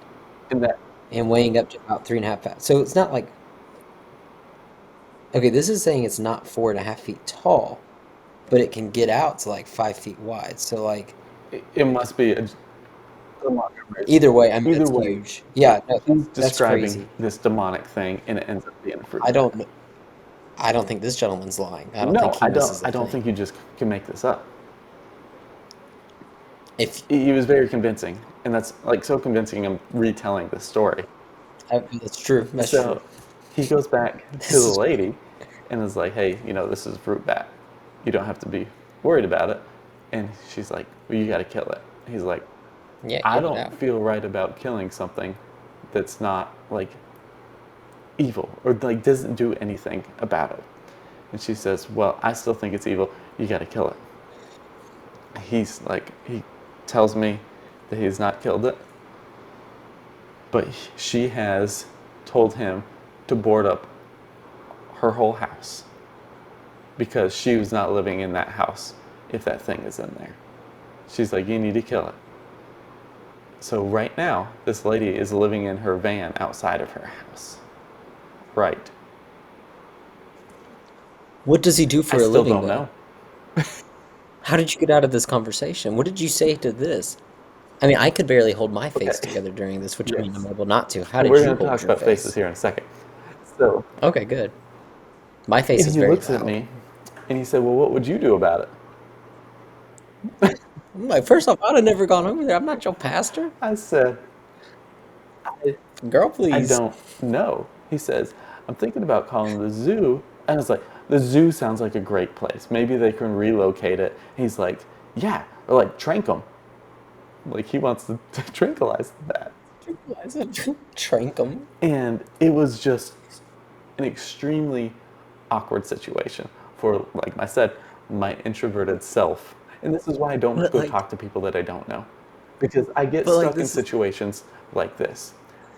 S3: And that,
S2: and weighing up to about 3.5 pounds. So it's not like, okay, this is saying it's not 4.5 feet tall, but it can get out to like 5 feet wide. So like
S3: it must be a demonic race.
S2: either way, I mean
S3: Either
S2: that's
S3: way,
S2: huge. Yeah, no,
S3: he's
S2: that's
S3: describing
S2: crazy.
S3: this demonic thing, and it ends up being a fruit
S2: I
S3: bat.
S2: don't I don't think this gentleman's lying. I don't think
S3: No,
S2: he knows this is
S3: I
S2: a
S3: don't
S2: thing.
S3: think you just can make this up.
S2: If
S3: He was very convincing, and that's like so convincing. I'm retelling this story.
S2: that's true, that's true.
S3: So he goes back to
S2: This
S3: the
S2: is
S3: lady and is like, "Hey, this is a fruit bat. You don't have to be worried about it." And she's like, "Well, you got to kill it." He's like,
S2: yeah,
S3: "I
S2: get it
S3: don't
S2: out.
S3: feel right about killing something that's not like evil or like doesn't do anything about it." And she says, "Well, I still think it's evil. You got to kill it." He tells me that he's not killed it, but she has told him to board up her whole house because she was not living in that house if that thing is in there. She's like, "You need to kill it." So right now, this lady is living in her van outside of her house. Right.
S2: What does he do
S3: I
S2: for a
S3: still
S2: living
S3: don't
S2: though?
S3: know.
S2: How did you get out of this conversation? What did you say to this? I mean, I could barely hold my
S3: Okay.
S2: face together during this, which I mean, I'm
S3: Yes.
S2: able not to. How did
S3: We're
S2: you
S3: going to
S2: hold
S3: talk
S2: your
S3: about faces
S2: face?
S3: here in a second. So,
S2: Okay, good. My face
S3: and
S2: is
S3: he
S2: very
S3: looks at
S2: loud.
S3: me and he said, "Well, what would you do about it?"
S2: I'm like, first off, I'd have never gone over there. I'm not your pastor.
S3: I said, I,
S2: Girl,
S3: I
S2: please.
S3: don't know. He says, "I'm thinking about calling the zoo." And I was like, "The zoo sounds like a great place. Maybe they can relocate it." He's like, "Yeah, or like trank them." Like he wants to tranquilize that.
S2: Tranquilize him. Trank him.
S3: And it was just an extremely awkward situation for, like I said, my introverted self. And this is why I don't
S2: But
S3: go
S2: like,
S3: talk to people that I don't know, because I get
S2: but like,
S3: stuck in
S2: this is
S3: situations like this.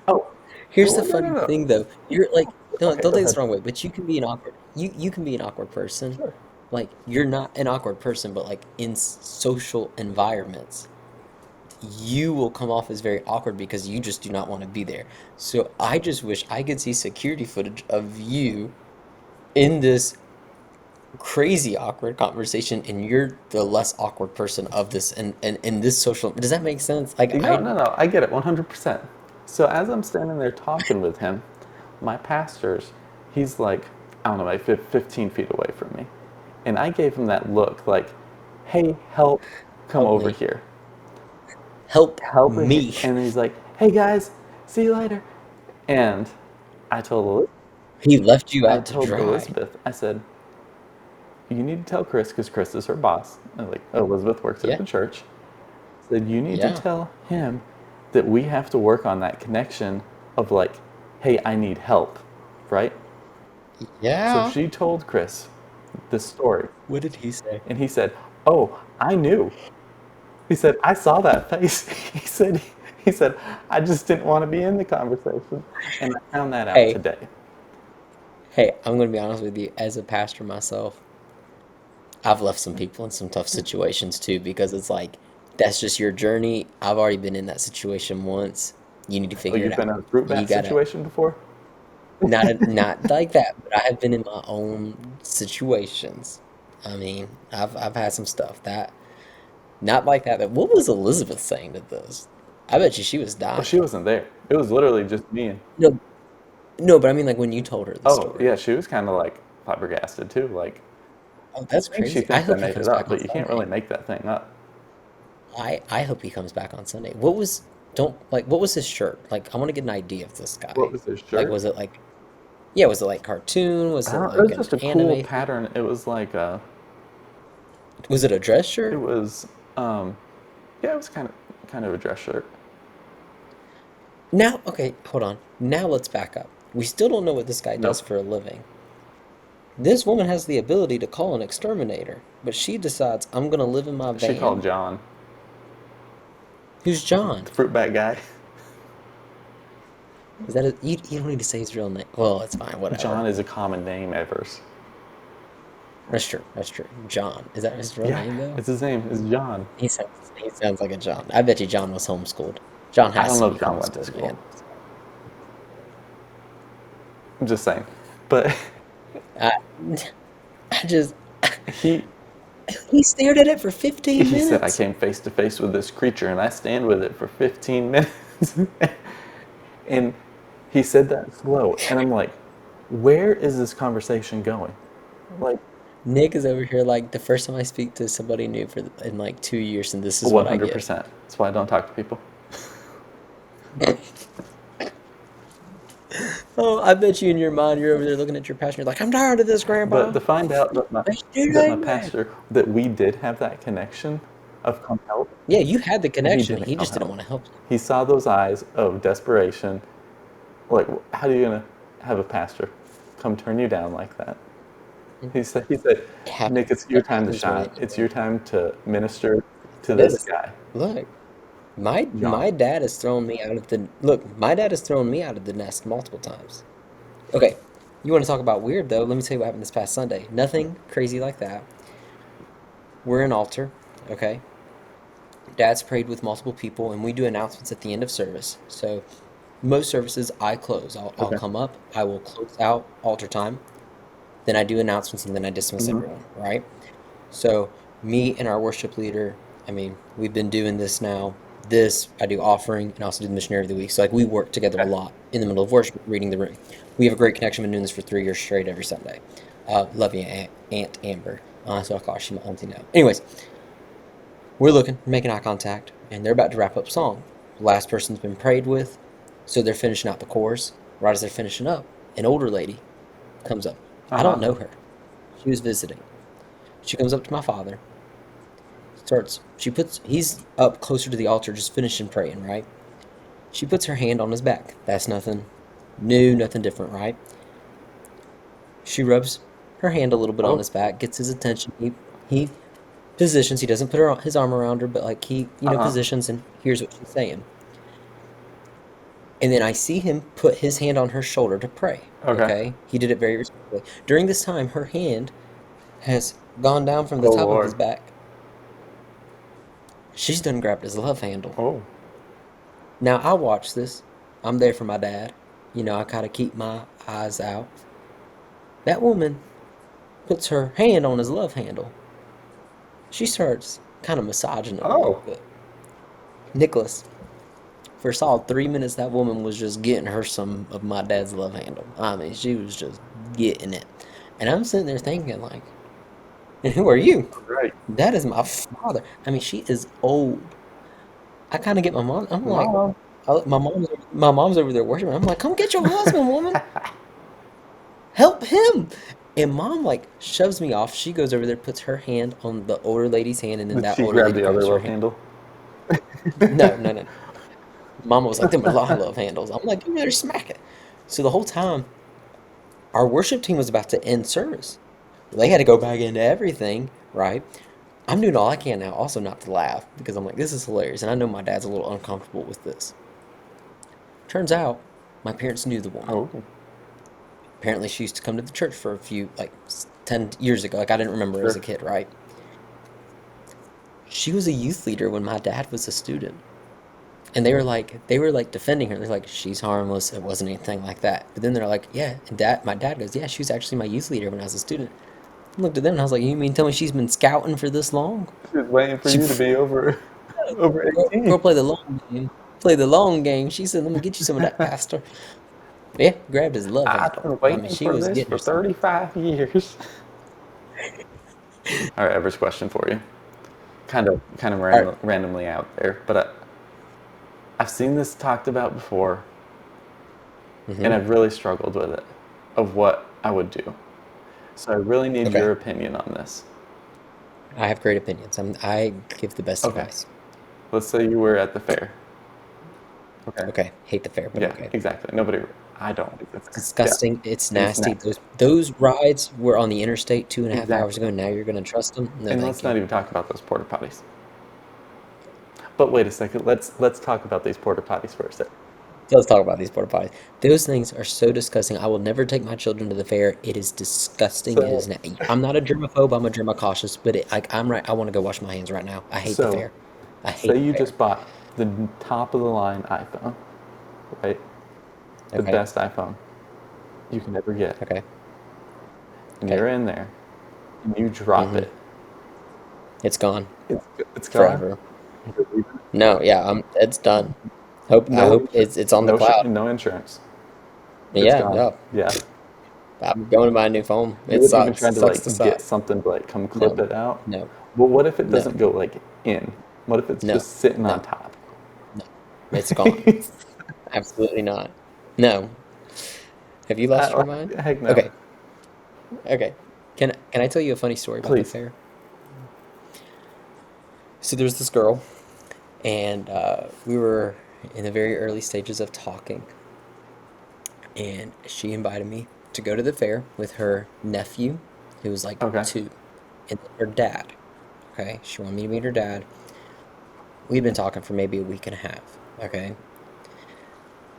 S3: Oh,
S2: here's the
S3: no, no, no,
S2: funny
S3: no.
S2: thing though. You're like,
S3: Okay,
S2: don't
S3: go
S2: take this
S3: ahead.
S2: the wrong way, but you can be an awkward. You can be an awkward person.
S3: Sure.
S2: Like, you're not an awkward person, but like in social environments, you will come off as very awkward because you just do not want to be there. So I just wish I could see security footage of you in this crazy awkward conversation and you're the less awkward person of this and in this social, does that make sense? Like
S3: No,
S2: I
S3: no, no. I get it 100%. So as I'm standing there talking with him, my pastor's, he's like, I don't know, like 15 feet away from me. And I gave him that look like, "Hey, help, come
S2: help
S3: over
S2: me.
S3: here.
S2: Help
S3: Help me."
S2: me.
S3: And he's like, "Hey guys, see you later." And I told
S2: He left you
S3: I
S2: out to
S3: told
S2: dry.
S3: Elizabeth, I said, "You need to tell Chris because Chris is her boss." And like Elizabeth works at
S2: Yeah.
S3: the church. I said, "You need to
S2: Yeah.
S3: tell him that we have to work on that connection of like, hey, I need help, right?" So
S2: Yeah.
S3: she told Chris this story,
S2: What did he say?
S3: and he said, "Oh, I knew." He said, "I saw that face." He said, "I just didn't want to be in the conversation." And I found that out
S2: Hey,
S3: today.
S2: hey, I'm gonna be honest with you. As a pastor myself, I've left some people in some tough situations too because it's like that's just your journey. I've already been in that situation once. You need to
S3: Oh,
S2: figure it
S3: you've been
S2: out.
S3: in a fruit
S2: You
S3: bat
S2: gotta
S3: situation before?
S2: not like that, but I have been in my own situations. I mean, I've had some stuff that not like that. But what was Elizabeth saying to this? I bet you she was
S3: Oh, she
S2: dying.
S3: wasn't there. It was literally just me and.
S2: No, no, but I mean like when you told her the
S3: Oh,
S2: story.
S3: yeah, she was kind of like flabbergasted too. Like,
S2: Oh,
S3: I
S2: that's
S3: think she
S2: crazy. I
S3: thinks I
S2: hope he
S3: made it
S2: comes
S3: up,
S2: back on
S3: but you can't
S2: Sunday.
S3: really make that thing up.
S2: I hope he comes back on Sunday. What was don't like what was his shirt? Like I want to get an idea of this
S3: What
S2: guy.
S3: was his
S2: Like
S3: shirt?
S2: was it like yeah, was it like cartoon? Was
S3: I
S2: it
S3: don't. It
S2: like
S3: was
S2: an
S3: just a cool
S2: anime thing?
S3: pattern. It was like
S2: Was it a dress
S3: it
S2: shirt?
S3: was yeah, it was kind of a dress shirt.
S2: Now, okay, hold on. Now let's back up. We still don't know what this guy does
S3: Nope.
S2: for a living. This woman has the ability to call an exterminator, but she decides I'm gonna live in my
S3: She called
S2: van.
S3: John,
S2: Who's
S3: the
S2: John?
S3: fruit bat guy.
S2: Is that you don't need to say his real name. Well, it's fine, whatever.
S3: John is a common name, Evers.
S2: That's true. That's true. John. Is that his real
S3: Yeah,
S2: name though?
S3: it's his name. It's John.
S2: He sounds like a John. I bet you John was homeschooled. John
S3: I
S2: has
S3: don't
S2: to
S3: know
S2: be
S3: if John went to
S2: homeschooled,
S3: school.
S2: man.
S3: I'm just saying. But
S2: I, I just
S3: he
S2: he stared at it for 15
S3: he said, I
S2: minutes.
S3: came face to face with this creature and I stand with it for 15 minutes. And he said that slow. And I'm like, where is this conversation going? Like,
S2: Nick is over here like the first time I speak to somebody new in like 2 years, and this is what I get.
S3: 100%. That's why I don't talk to people.
S2: Oh, I bet you in your mind you're over there looking at your pastor. You're like, I'm tired of this,
S3: But
S2: Grandpa.
S3: to find out
S2: Let's do
S3: that my
S2: that.
S3: pastor, that we did have that connection of come help,
S2: Yeah, you had the
S3: and he
S2: connection.
S3: didn't
S2: He
S3: come
S2: just didn't
S3: help.
S2: want to help you.
S3: He saw those eyes of desperation. Like, how are you going to have a pastor come turn you down like that? He said,
S2: It
S3: Nick,
S2: happens.
S3: it's your
S2: It
S3: time to
S2: happens when
S3: shine.
S2: it's
S3: It's your time to minister to
S2: it
S3: this
S2: is.
S3: guy,
S2: Look, my
S3: John.
S2: my dad has thrown me out of the look. My dad has thrown me out of the nest multiple times. Okay, you want to talk about weird though? Let me tell you what happened this past Sunday. Nothing crazy like that. We're in altar. Okay, Dad's prayed with multiple people, and we do announcements at the end of service. So most services I close. I'll
S3: Okay.
S2: come up. I will close out altar time. Then I do announcements, and then I dismiss
S3: Hmm.
S2: everyone. Right. So me and our worship leader, I mean, we've been doing this now. This I do offering and also do the missionary of the week. So like we work together a
S3: Okay.
S2: lot in the middle of worship, reading the room. We have a great connection. Been doing this for 3 years straight every Sunday. Love you, Aunt Amber. So I call her. She's my auntie now. Anyways, we're looking, making eye contact, and they're about to wrap up song. The last person's been prayed with, so they're finishing out the chorus. Right as they're finishing up, an older lady comes up. I don't
S3: Uh-huh.
S2: know her. She was visiting. She comes up to my father, he's up closer to the altar just finishing praying, right? She puts her hand on his back. That's nothing new, nothing different, right? She rubs her hand a little bit on
S3: Oh.
S2: his back, gets his attention. He positions, he doesn't put his arm around her, but like he,
S3: Uh-huh.
S2: positions and hears what she's saying. And then I see him put his hand on her shoulder to pray.
S3: Okay.
S2: Okay? He did it very respectfully. During this time, her hand has gone down from the
S3: Oh,
S2: top of his
S3: Lord.
S2: back. She's done grabbed his love handle.
S3: Oh.
S2: Now I watch this. I'm there for my dad. I kind of keep my eyes out. That woman puts her hand on his love handle. She starts kind of massaging it a little
S3: Oh.
S2: bit. Nicholas, for a solid 3 minutes, that woman was just getting her some of my dad's love handle. I mean, she was just getting it. And I'm sitting there thinking, like, and who are you?
S3: Right.
S2: That is my father. I mean, she is old. I kind of get my mom. I'm like,
S3: Mom.
S2: my mom's over there worshiping. I'm like, come get your husband, woman. Help him. And mom like shoves me off. She goes over there, puts her hand on the older lady's hand, and then
S3: Did
S2: that
S3: she
S2: older
S3: grab
S2: lady
S3: the other
S2: grabs her
S3: love
S2: hand.
S3: handle?
S2: No, no, no. Mama was like, them are love handles. I'm like, you better smack it. So the whole time, our worship team was about to end service. They had to go back into everything, right? I'm doing all I can now, also not to laugh, because I'm like, this is hilarious. And I know my dad's a little uncomfortable with this. Turns out, my parents knew the woman.
S3: Oh.
S2: Apparently, she used to come to the church for a few, like 10 years ago. Like, I didn't remember her as a
S3: Sure.
S2: kid, right? She was a youth leader when my dad was a student. And they were like defending her. They're like, she's harmless. It wasn't anything like that. But then they're like, yeah. And my dad goes, yeah, she was actually my youth leader when I was a student. I looked at them and I was like, you mean tell me she's been scouting for this long?
S3: She was waiting for
S2: She,
S3: you to be over over
S2: go
S3: 18.
S2: play the long game. Play the long game. She said, let me get you some of that, Pastor. Yeah, grabbed his love
S3: I've
S2: handle.
S3: been
S2: I mean,
S3: waiting
S2: she
S3: for
S2: was
S3: this
S2: getting
S3: for
S2: her some.
S3: 35 years. All right, Ever's question for you. Kind of
S2: All right.
S3: randomly out there, but I've seen this talked about before, and
S2: Mm-hmm.
S3: I've really struggled with it, of what I would do. So I really need
S2: Okay.
S3: your opinion on this.
S2: I have great opinions. I give the best
S3: Okay,
S2: advice.
S3: let's say you were at the fair. Okay.
S2: Okay. Hate the fair, but
S3: Yeah,
S2: okay.
S3: exactly. Nobody. I don't like the
S2: It's
S3: fair. Yeah,
S2: disgusting. It's
S3: it's
S2: nasty.
S3: nasty.
S2: Those rides were on the interstate 2.5 hours
S3: Exactly.
S2: ago. Now you're gonna trust them? No,
S3: And
S2: thank
S3: let's
S2: you.
S3: not even talk about those porta potties. But wait a second. Let's talk about these porta potties for a second.
S2: Let's talk about these porta potties. Those things are so disgusting. I will never take my children to the fair. It is disgusting. It
S3: So,
S2: is. I'm not a germaphobe. I'm a germacautious, but like I'm right. I want to go wash my hands right now. I hate the
S3: so
S2: fair. I hate
S3: say
S2: the
S3: you
S2: fair.
S3: just bought the top of the line iPhone, right? The
S2: Okay.
S3: best iPhone you can ever get,
S2: Okay.
S3: and
S2: Okay.
S3: you're in there, and you drop
S2: Mm-hmm.
S3: it.
S2: It's gone
S3: It's gone.
S2: forever.
S3: You're leaving it.
S2: No. Yeah. It's done. Hope. I
S3: No
S2: hope
S3: insurance.
S2: it's on the cloud.
S3: No insurance. It's
S2: Yeah.
S3: gone.
S2: No.
S3: Yeah.
S2: I'm going to buy a new phone.
S3: You
S2: It
S3: wouldn't even
S2: sucks.
S3: try
S2: It
S3: to
S2: sucks to
S3: like get
S2: suck.
S3: something to like come clip
S2: No.
S3: it out.
S2: No.
S3: Well, what if it
S2: No.
S3: doesn't go like in? What if it's
S2: No.
S3: just sitting on
S2: No.
S3: top?
S2: No. It's gone. Absolutely not. No. Have you lost your mind?
S3: Heck no.
S2: Okay. Okay. Can I tell you a funny story about the
S3: Please.
S2: fair? So there's this girl, and we were in the very early stages of talking, and she invited me to go to the fair with her nephew, who was like
S3: Okay.
S2: 2, and her dad. Okay, she wanted me to meet her dad. We'd been talking for maybe a week and a half. Okay,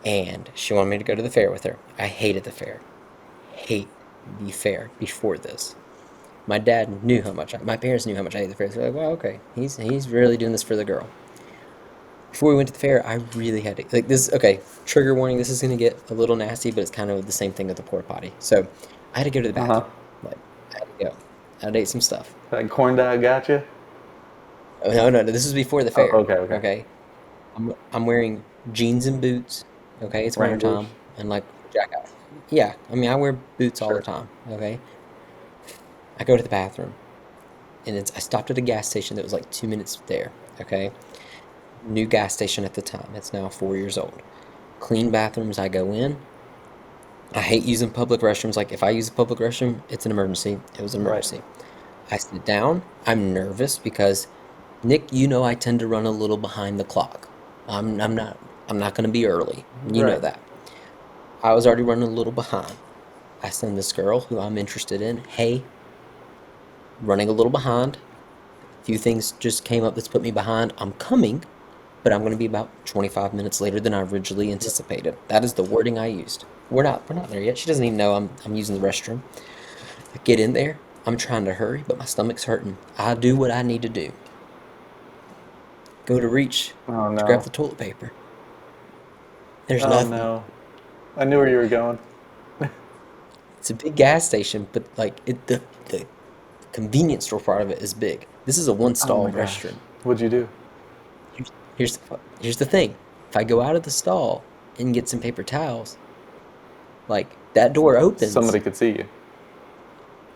S2: and she wanted me to go to the fair with her. I hated the fair. Hate the fair before this. My dad knew how much my parents knew how much I hated the fair. They're like, well, okay, he's really doing this for the girl. Before we went to the fair, I really had to like this. Okay, trigger warning. This is gonna get a little nasty, but it's kind of the same thing with the porta potty. So I had to go to the
S3: Uh huh.
S2: bathroom. Like I had to go. I had to eat some stuff.
S3: That corn dog got you.
S2: Oh, no, no, no. This was before the
S3: Oh,
S2: fair.
S3: okay, okay.
S2: Okay, I'm wearing jeans and boots. Okay, it's winter
S3: Wranglers.
S2: time and like jacket. Yeah, I mean I wear boots all the
S3: Sure.
S2: time. Okay, I go to the bathroom and I stopped at a gas station that was like 2 minutes there. Okay, new gas station at the time. It's now 4 years old. Clean bathrooms. I go in. I hate using public restrooms. Like if I use a public restroom, it's an emergency. It was an
S3: Right.
S2: emergency. I sit down. I'm nervous because Nick, you know I tend to run a little behind the clock. I'm not going to be early. You know
S3: Right.
S2: that. I was already running a little behind. I send this girl who I'm interested in, hey, running a little behind. A few things just came up that's put me behind. I'm coming, but I'm going to be about 25 minutes later than I originally anticipated. That is the wording I used. We're not there yet. She doesn't even know I'm using the restroom. I get in there. I'm trying to hurry, but my stomach's hurting. I do what I need to do. Go to reach
S3: Oh
S2: to grab
S3: no.
S2: the toilet paper. There's
S3: Oh
S2: nothing.
S3: no. I knew where you were going.
S2: It's a big gas station, but like the convenience store part of it is big. This is a one
S3: Oh
S2: stall
S3: my gosh.
S2: restroom.
S3: What'd you do?
S2: Here's the thing. If I go out of the stall and get some paper towels, like that door opens.
S3: Somebody could see you.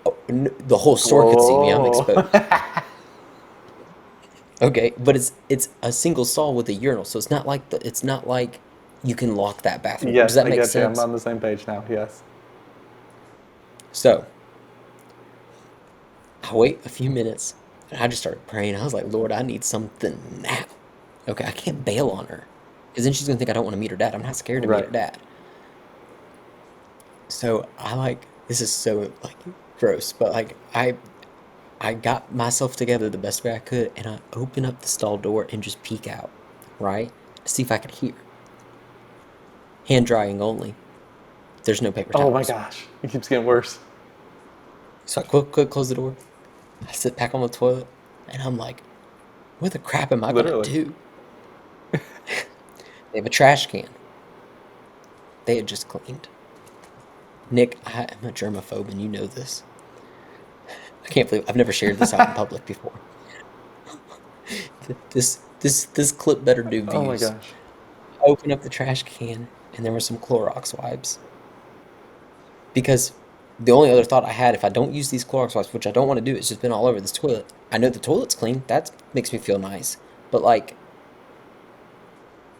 S2: Oh, the whole store could see me. I'm
S3: Whoa.
S2: exposed. Okay, but it's a single stall with a urinal, so it's not like you can lock that bathroom. Does
S3: Yes,
S2: that
S3: I
S2: make
S3: get you. I'm
S2: sense?
S3: on the same page now. Yes.
S2: So I wait a few minutes and I just started praying. I was like, Lord, I need something now. Okay, I can't bail on her. Because then she's gonna think I don't want to meet her dad. I'm not scared to meet her
S3: Right.
S2: dad. So I like this is so like gross, but like I got myself together the best way I could and I open up the stall door and just peek out, right? To see if I could hear. Hand drying only. There's no paper
S3: Oh my
S2: towels.
S3: gosh. It keeps getting worse.
S2: So I quick close the door. I sit back on the toilet and I'm like, what the crap am I gonna
S3: Literally.
S2: do? They have a trash can. They had just cleaned. Nick, I am a germaphobe and you know this. I can't believe I've never shared this out in public before. This clip better do
S3: Oh my
S2: views.
S3: gosh.
S2: I opened up the trash can and there were some Clorox wipes. Because the only other thought I had, if I don't use these Clorox wipes, which I don't want to do, it's just been all over this toilet. I know the toilet's clean. That makes me feel nice. But like,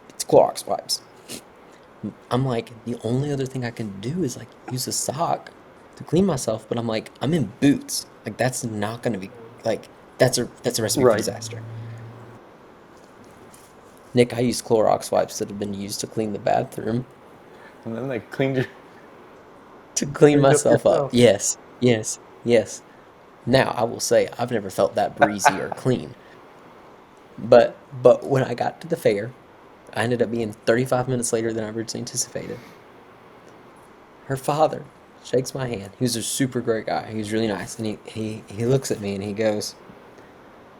S2: it's Clorox wipes. I'm like, the only other thing I can do is like use a sock to clean myself. But I'm like, I'm in boots. Like that's not gonna be like that's a recipe for
S3: Right.
S2: disaster. Nick, I use Clorox wipes that have been used to clean the bathroom
S3: And then they cleaned
S2: to clean
S3: cleaned up
S2: myself up.
S3: yourself.
S2: Yes, yes, yes. Now I will say I've never felt that breezy or clean. But when I got to the fair, I ended up being 35 minutes later than I originally anticipated. Her father shakes my hand. He was a super great guy. He was really nice. And he looks at me and he goes,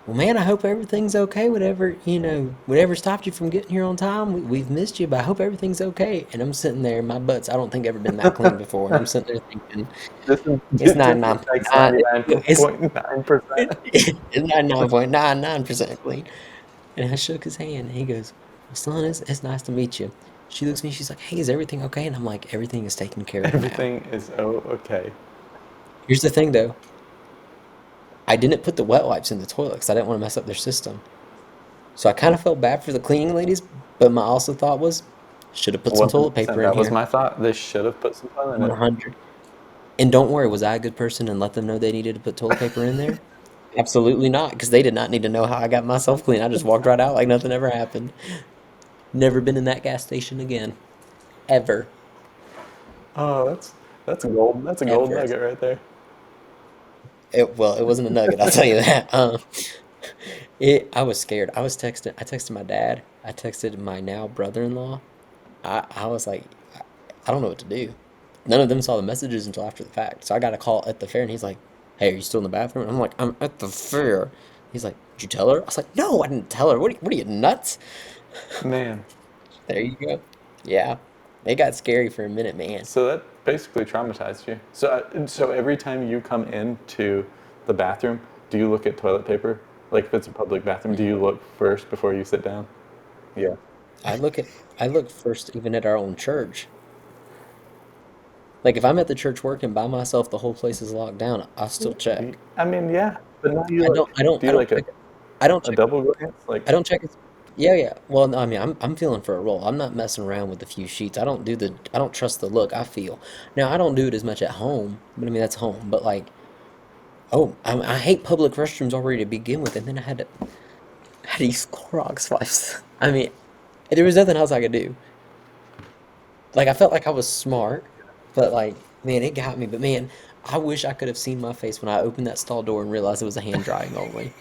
S2: well, man, I hope everything's okay. Whatever stopped you from getting here on time, we've missed you, but I hope everything's okay. And I'm sitting there, my butt's, I don't think ever been that clean before. And I'm sitting there thinking,
S3: This is
S2: it's
S3: disinfects
S2: 99.9,
S3: 99.9%.
S2: it's 99.99% clean. And I shook his hand and he goes, well, son, it's nice to meet you. She looks at me, she's like, hey, is everything okay? And I'm like, everything is taken care of now.
S3: Everything is okay.
S2: Here's the thing though, I didn't put the wet wipes in the toilet because I didn't want to mess up their system. So I kind of felt bad for the cleaning ladies, but my also thought was, should have put some toilet
S3: 100%.
S2: paper in
S3: That was
S2: here.
S3: my thought. They should have put some fun in it.
S2: 100. And don't worry, was I a good person and let them know they needed to put toilet paper in there? Absolutely not, because they did not need to know how I got myself clean. I just walked right out like nothing ever happened. Never been in that gas station again. Ever.
S3: Oh, that's a gold. That's a gold
S2: Ever.
S3: nugget right there.
S2: Well, it wasn't a nugget, I'll tell you that. I was scared. I texted my dad. I texted my now brother-in-law. I was like, I don't know what to do. None of them saw the messages until after the fact. So I got a call at the fair and he's like, hey, are you still in the bathroom? And I'm like, I'm at the fair. He's like, did you tell her? I was like, no, I didn't tell her. What are you nuts?
S3: Man,
S2: There you go. Yeah. It got scary for a minute, man.
S3: so that basically traumatized you. So every time you come into the bathroom, do you look at toilet paper? Like if it's a public bathroom, do you look first before you sit down? Yeah.
S2: I look at I look first even at our own church. Like if I'm at the church working by myself, the whole place is locked down, I'll still check.
S3: I mean, yeah, but now
S2: I
S3: you
S2: don't
S3: like,
S2: I don't
S3: do
S2: I
S3: you
S2: don't
S3: like
S2: check it. I don't
S3: a
S2: check
S3: double glance? Like,
S2: I don't check it. Yeah, yeah. Well, no, I mean, I'm feeling for a roll. I'm not messing around with a few sheets. I don't trust the look I feel. Now, I don't do it as much at home, but I mean, that's home. But like, oh, I hate public restrooms already to begin with, and then I had to use Clorox wipes. I mean, there was nothing else I could do. Like, I felt like I was smart, but like, man, it got me. But man, I wish I could have seen my face when I opened that stall door and realized it was a hand drying only.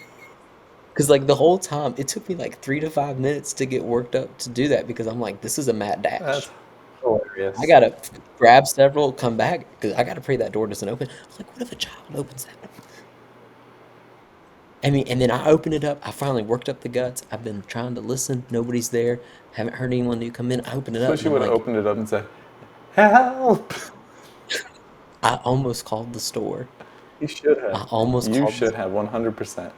S2: Because like the whole time, it took me like 3 to 5 minutes to get worked up to do that because I'm like, this is a mad
S3: that's
S2: dash. I
S3: hilarious.
S2: gotta grab several, come back because I gotta pray that door doesn't open. I was like, what if a child opens that? I mean, and then I open it up. I finally worked up the guts. I've been trying to listen. Nobody's there. Haven't heard anyone new come in. I open it
S3: So
S2: up and
S3: she
S2: I'm
S3: would have
S2: like,
S3: opened it up and said, "Help!"
S2: I almost called the store.
S3: You should
S2: I
S3: have.
S2: almost
S3: You
S2: called the
S3: should
S2: store.
S3: have 100%.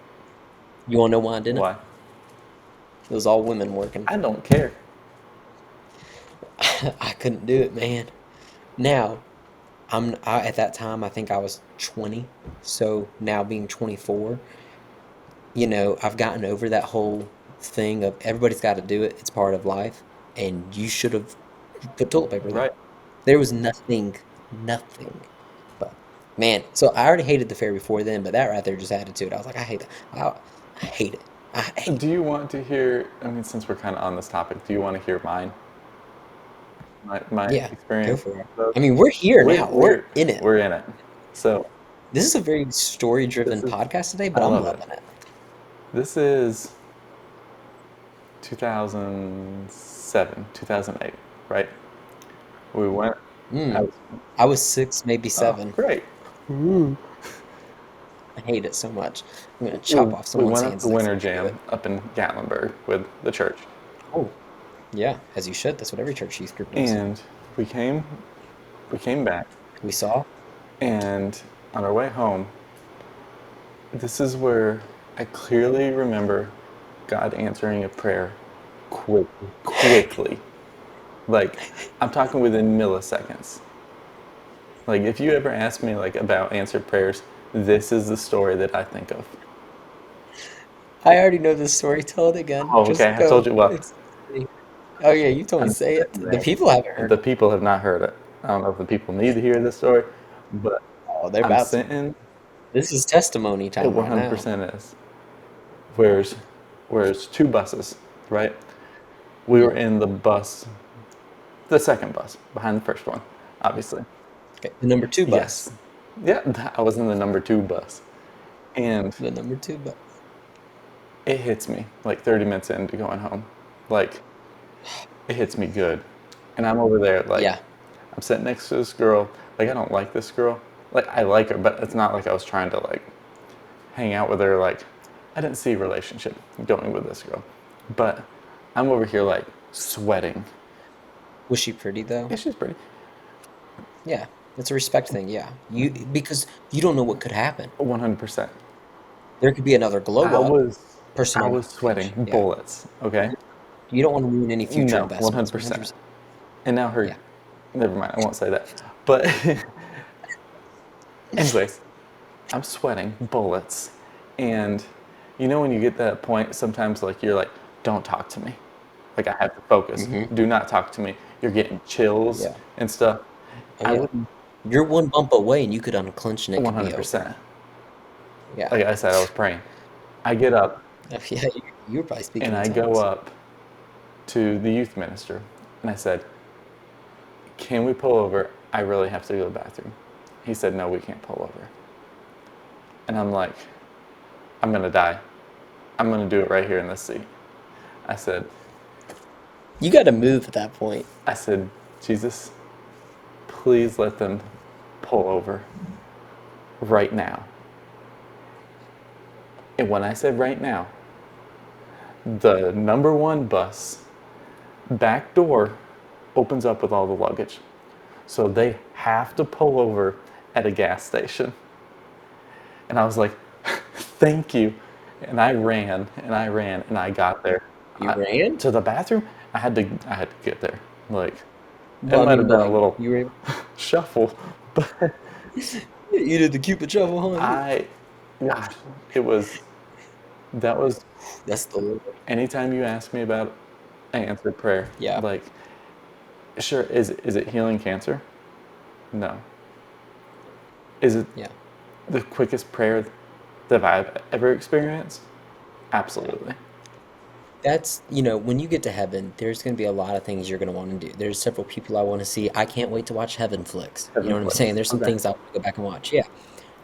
S2: You wanna know why I didn't?
S3: Why?
S2: It was all women working.
S3: I don't care.
S2: I couldn't do it, man. Now, at that time I think I was 20. So now being 24, I've gotten over that whole thing of everybody's got to do it. It's part of life, and you should have put toilet paper there.
S3: Right.
S2: There was nothing. But man, so I already hated the fair before then, but that right there just added to it. I was like, I hate that. I hate it. I hate
S3: Do
S2: it.
S3: you want to hear? I mean, since we're kind of on this topic, do you want to hear mine? My
S2: Yeah, go
S3: experience
S2: for it.
S3: with those?
S2: I mean, we're here
S3: We're
S2: now. We're
S3: we're
S2: in it.
S3: we're in it. So
S2: This is a very
S3: this
S2: story-driven
S3: is.
S2: podcast today,
S3: I
S2: but I'm
S3: love it.
S2: loving it.
S3: This is 2007, 2008, right? We went. I
S2: Mm.
S3: was.
S2: I was 6, maybe
S3: Oh,
S2: 7.
S3: great.
S2: I hate it so much. I'm gonna chop
S3: We
S2: off
S3: we
S2: someone's
S3: went up to
S2: hands next
S3: Winter
S2: time I do it.
S3: Jam up in Gatlinburg with the church,
S2: Oh, yeah, as you should. That's what every church youth group does.
S3: and we came we came back,
S2: We saw.
S3: and on our way home, this is where I clearly remember God answering a prayer quickly. Like, I'm talking within milliseconds. Like, if you ever ask me like about answered prayers, this is the story that I think of.
S2: I already know this story. Tell it again.
S3: Oh, okay.
S2: Just
S3: I told
S2: go.
S3: you. Well,
S2: It's. Oh yeah, you told me.
S3: I'm
S2: Say it.
S3: sitting
S2: The
S3: there.
S2: people haven't heard
S3: The
S2: it.
S3: people have not heard it. I don't know if the people need to hear this story, but
S2: Oh, they're
S3: I'm
S2: about to.
S3: sitting.
S2: This is testimony
S3: It
S2: time right now.
S3: 100% is. Where's where's two buses, right? We were
S2: Yeah.
S3: in the bus, the second bus behind the first one, obviously.
S2: Okay. The number two bus.
S3: Yes. Yeah, I was in the number two bus. And
S2: The number two bus.
S3: it hits me like 30 minutes into going home. Like, it hits me good. And I'm over there, like,
S2: Yeah.
S3: I'm sitting next to this girl. Like, I don't like this girl. Like, I like her, but it's not like I was trying to, like, hang out with her. Like, I didn't see a relationship going with this girl. But I'm over here, like, sweating.
S2: Was she pretty though?
S3: Yeah, she's pretty.
S2: Yeah. It's a respect thing, yeah. Because you don't know what could happen.
S3: 100%.
S2: There could be another glow
S3: I
S2: up,
S3: was, I
S2: personality
S3: was
S2: change.
S3: sweating
S2: Yeah.
S3: bullets, okay?
S2: You don't want to ruin any future
S3: No,
S2: investments.
S3: 100%.
S2: 100%.
S3: And now her,
S2: Yeah.
S3: never mind, I won't say that. But, anyways, I'm sweating bullets. And you know when you get that point, sometimes like you're like, don't talk to me. Like I have to focus.
S2: Mm-hmm.
S3: Do not talk to me. You're getting chills
S2: Yeah.
S3: and stuff.
S2: Oh
S3: I
S2: yeah.
S3: would
S2: You're one bump away and you could unclench and it could be over.
S3: 100%.
S2: Yeah.
S3: Like I said, I was praying. I get up
S2: Yeah, you were probably speaking
S3: and
S2: in
S3: I go
S2: tongues.
S3: up to the youth minister and I said, can we pull over? I really have to go to the bathroom. He said, no, we can't pull over. And I'm like, I'm going to die. I'm going to do it right here in this seat. I said,
S2: You got to move at that point.
S3: I said, Jesus, please let them pull over right now. And when I said right now, the number one bus back door opens up with all the luggage. So they have to pull over at a gas station. And I was like, thank you. And I ran and I ran and I got there.
S2: You ran?
S3: To the bathroom. I had to get there. Like it
S2: Well, I
S3: might
S2: mean,
S3: have been a
S2: like,
S3: little
S2: you were able.
S3: shuffle, but
S2: You did the Cupid shuffle, huh?
S3: gosh, that was
S2: That's the Lord.
S3: anytime you ask me about an answered prayer,
S2: Yeah.
S3: like, sure, is it healing cancer? No. Is it
S2: Yeah.
S3: the quickest prayer that I've ever experienced? Absolutely.
S2: That's, when you get to heaven, there's going to be a lot of things you're going to want to do. There's several people I want to see. I can't wait to watch Heaven Flicks. You know
S3: Heaven
S2: what I'm
S3: flicks.
S2: saying? There's some
S3: Okay.
S2: things I want to go back and watch. Yeah.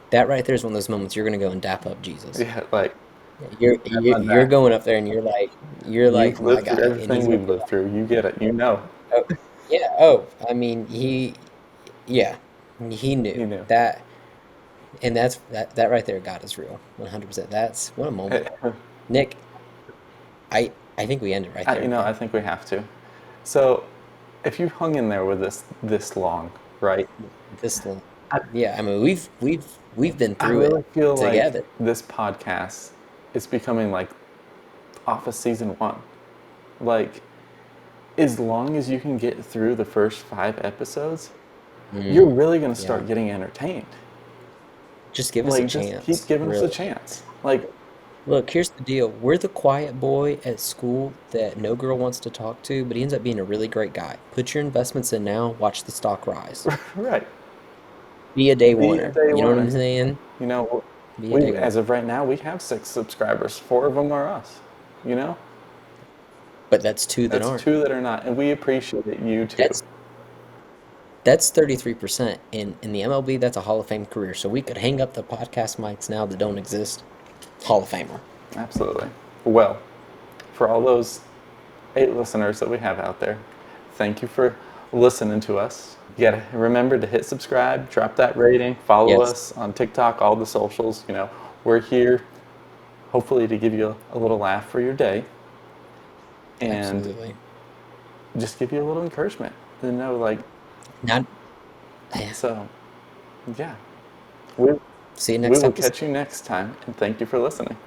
S2: That right there is one of those moments you're going to go and dap up Jesus.
S3: Yeah, like,
S2: Yeah, You're
S3: have
S2: you're,
S3: my
S2: you're
S3: back.
S2: going up there and you're
S3: You've
S2: like my
S3: lived through
S2: guy, and
S3: everything
S2: he's going
S3: we've
S2: to be
S3: lived through. You get it. You know.
S2: like, oh, yeah, oh, I mean, yeah, he
S3: You
S2: knew
S3: knew.
S2: that, and that right there, God is real, 100%. That's what a moment, Nick. I think we end it right there,
S3: I
S2: man.
S3: think we have to. So, if you've hung in there with us this long, right?
S2: This long,
S3: I,
S2: yeah. I mean, we've been
S3: I
S2: through it
S3: really feel like
S2: together.
S3: this podcast is becoming like Office season 1. Like, as long as you can get through the first 5 episodes, you're
S2: Mm,
S3: really gonna
S2: yeah,
S3: start getting entertained.
S2: just give us a
S3: Like, just keep
S2: chance,
S3: giving us a
S2: really.
S3: chance. Like,
S2: Look, here's the deal. We're the quiet boy at school that no girl wants to talk to, but he ends up being a really great guy. Put your investments in now, watch the stock rise.
S3: right.
S2: Be a day
S3: Be a
S2: oneer.
S3: day
S2: You know what I'm
S3: oneer.
S2: saying?
S3: You know,
S2: Be a
S3: we
S2: day
S3: as
S2: oneer.
S3: of right now, we have 6 subscribers. 4 of them are us. You know,
S2: But that's two that
S3: that's
S2: aren't.
S3: 2 that are not, and we appreciate you too.
S2: That's that's 33%. In the MLB, that's a Hall of Fame career. So we could hang up the podcast mics now that don't exist. Hall of Famer.
S3: Absolutely. Well, for all those 8 listeners that we have out there, thank you for listening to us. You gotta remember to hit subscribe, drop that rating, follow
S2: Yes,
S3: us on TikTok, all the socials. We're here hopefully to give you a little laugh for your day and
S2: absolutely.
S3: just give you a little encouragement. Like,
S2: Not, yeah.
S3: so, yeah. We,
S2: See you
S3: we
S2: next
S3: will
S2: episode.
S3: catch you next time, and thank you for listening.